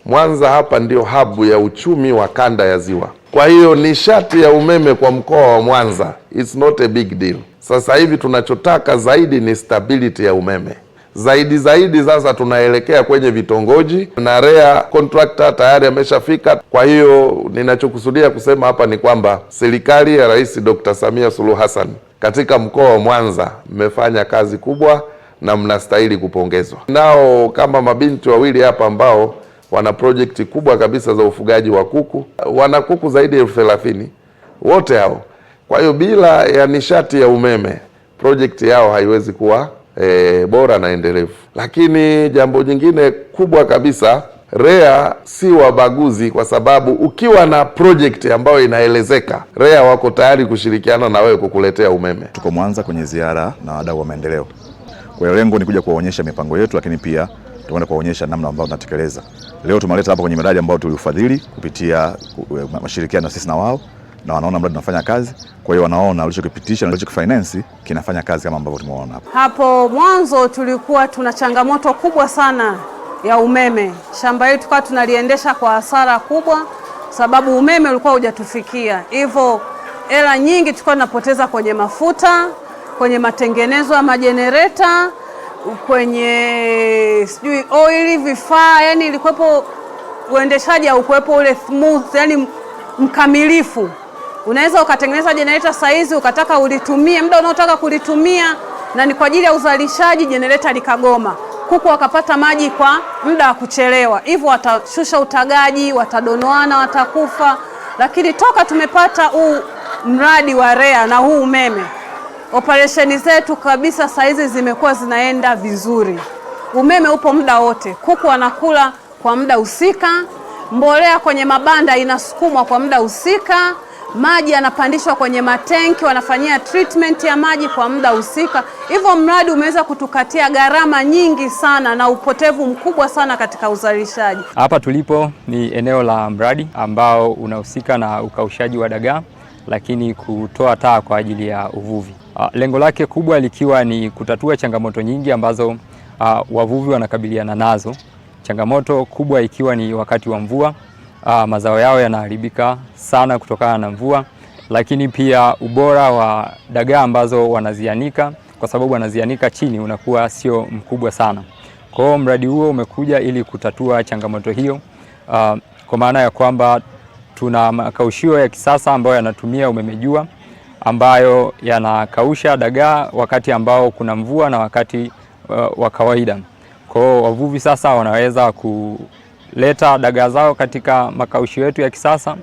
Mwanza hapa ndio hub ya uchumi wa kanda ya Ziwa. Kwa hiyo nishati ya umeme kwa mkoa wa Mwanza, it's not a big deal. Sasa hivi tunachotaka zaidi ni stability ya umeme. Zaidi sasa tunaelekea kwenye vitongoji na REA contractor tayari ameshafika. Kwa hiyo ninachokusudia kusema hapa ni kwamba serikali ya Rais Dr. Samia Suluhu Hassan katika mkoa wa Mwanza mmefanya kazi kubwa na mnastahili kupongezwa. Nao kama mabinti wawili hapa ambao wana projekti kubwa kabisa za ufugaji wa kuku. Wana kuku zaidi ya 30,000 wote hao. Kwa hiyo bila ya nishati ya umeme projekti yao haiwezi kuwa bora na endelevu. Lakini jambo jingine kubwa kabisa, REA si wabaguzi, kwa sababu ukiwa na project ambayo inaelezeka, REA wako tayari kushirikiana na wewe kukuletea umeme. Tuko Mwanza kwenye ziara na wadau wa maendeleo. Kwa hiyo lengo ni kuja kuwaonyesha mipango yetu, lakini pia tunaenda kuwaonyesha namna ambayo tunatekeleza. Leo tumeleta hapa kwenye miradi ambayo tuliufadhili kupitia mashirikiano na sisi na wao, na wanaona mradi unafanya kazi. Kwa hiyo wanaona ulichokipitisha na ulichokifinance kinafanya kazi kama ambavyo tumeona hapa. Hapo mwanzo tulikuwa tuna changamoto kubwa sana ya umeme. Shamba hili tulikuwa tunaliendesha kwa hasara kubwa sababu umeme ulikuwa hujatufikia. Hivyo hela nyingi tulikuwa tunapoteza kwenye mafuta, kwenye matengenezo ya majenereta, kwenye sijui oil, vifaa, yani ilikuwepo uendeshaji haukuwepo ule smooth, yani mkamilifu. Unaweza ukatengeneza generator saizi ukataka ulitumie muda unaotaka kulitumia na ni kwa ajili ya uzalishaji, generator likagoma. Kuku wakapata maji kwa muda wa kuchelewa. Hivyo watashusha utagaji, watadonoana, watakufa. Lakini toka tumepata huu mradi wa REA na huu umeme, operesheni zetu kabisa saizi zimekuwa zinaenda vizuri. Umeme upo muda wote. Kuku wanakula kwa muda husika, mbolea kwenye mabanda inasukumwa kwa muda husika, maji yanapandishwa kwenye matenki, wanafanyia treatment ya maji kwa muda husika. Hivyo mradi umeweza kutukatia gharama nyingi sana na upotevu mkubwa sana katika uzalishaji. Hapa tulipo ni eneo la mradi ambao unahusika na ukaushaji wa dagaa, lakini kutoa taa kwa ajili ya uvuvi. Lengo lake kubwa likiwa ni kutatua changamoto nyingi ambazo wavuvi wanakabiliana nazo. Changamoto kubwa ikiwa ni wakati wa mvua, mazao yao yanaharibika sana kutokana na mvua, lakini pia ubora wa dagaa ambazo wanazianika, kwa sababu wanazianika chini, unakuwa sio mkubwa sana. Kwa hiyo mradi huo umekuja ili kutatua changamoto hiyo, kwa maana ya kwamba tuna makaushio ya kisasa ambayo yanatumia umeme jua, ambayo yanakausha dagaa wakati ambao kuna mvua na wakati wa kawaida. Kwa hiyo wavuvi sasa wanaweza kuleta dagaa zao katika makaushio yetu ya kisasa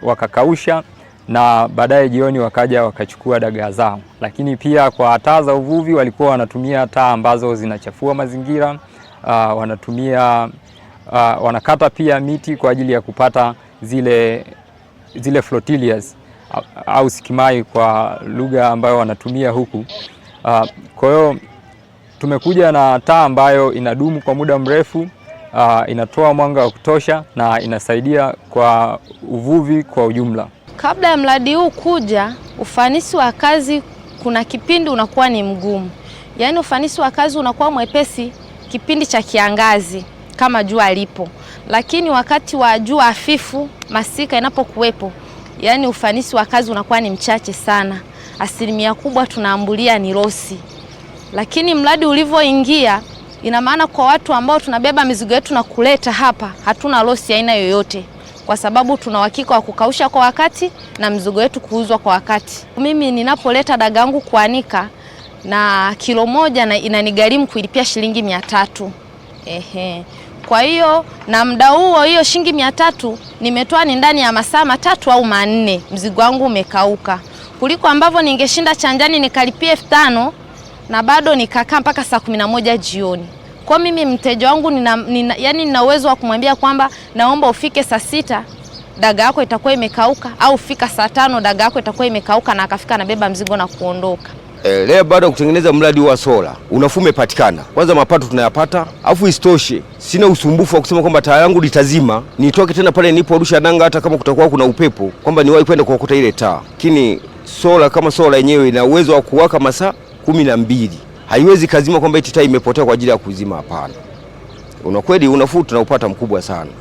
wakakausha, na baadaye jioni wakaja wakachukua dagaa zao. Lakini pia kwa taa za uvuvi walikuwa wanatumia taa ambazo zinachafua mazingira, wanakata pia miti kwa ajili ya kupata zile flotillas au sikimai kwa lugha ambayo wanatumia huku. Kwa hiyo tumekuja na taa ambayo inadumu kwa muda mrefu, inatoa mwanga wa kutosha na inasaidia kwa uvuvi kwa ujumla. Kabla ya mradi huu kuja, ufanisi wa kazi kuna kipindi unakuwa ni mgumu. Yaani ufanisi wa kazi unakuwa mwepesi kipindi cha kiangazi kama jua lipo. Lakini wakati wa jua hafifu, masika inapokuwepo, yaani ufanisi wa kazi unakuwa ni mchache sana. Asilimia kubwa tunaambulia ni losi. Lakini mradi ulivyoingia, ina maana kwa watu ambao tunabeba mizigo yetu na kuleta hapa, hatuna losi aina yoyote, kwa sababu tuna uhakika wa kukausha kwa wakati na mzigo wetu kuuzwa kwa wakati. Mimi ninapoleta dagaa yangu kuanika na kilo moja na inanigharimu kuilipia shilingi 300. Kwa hiyo na muda huo hiyo shilingi 300 nimetoa ni ndani ya masaa 3 au 4 mzigo wangu umekauka. Kuliko ambavyo ningeshinda chanjani nikalipia 5,000 na bado nikakaa mpaka saa 11 jioni. Kwa mimi mteja wangu nina uwezo wa kumwambia kwamba naomba ufike saa 6 dagaa yako itakuwa imekauka, au fika saa 5 dagaa yako itakuwa imekauka, na akafika na beba mzigo na kuondoka. Leo baada ya kutengeneza mradi wa sola, unafuu umepatikana. Kwanza mapato tunayapata, afu isitoshe sina usumbufu wa kusema kwamba taa yangu litazima, nitoke tena pale niliporusha nanga hata kama kutakuwa kuna upepo, kwamba niwahi kwenda kuokota ile taa. Lakini sola kama sola yenyewe ina uwezo wa kuwaka masaa 12. Haiwezi kazima kwamba eti taa imepotea kwa ajili ya kuzima, hapana. Unakweli unafuu tunaupata mkubwa sana.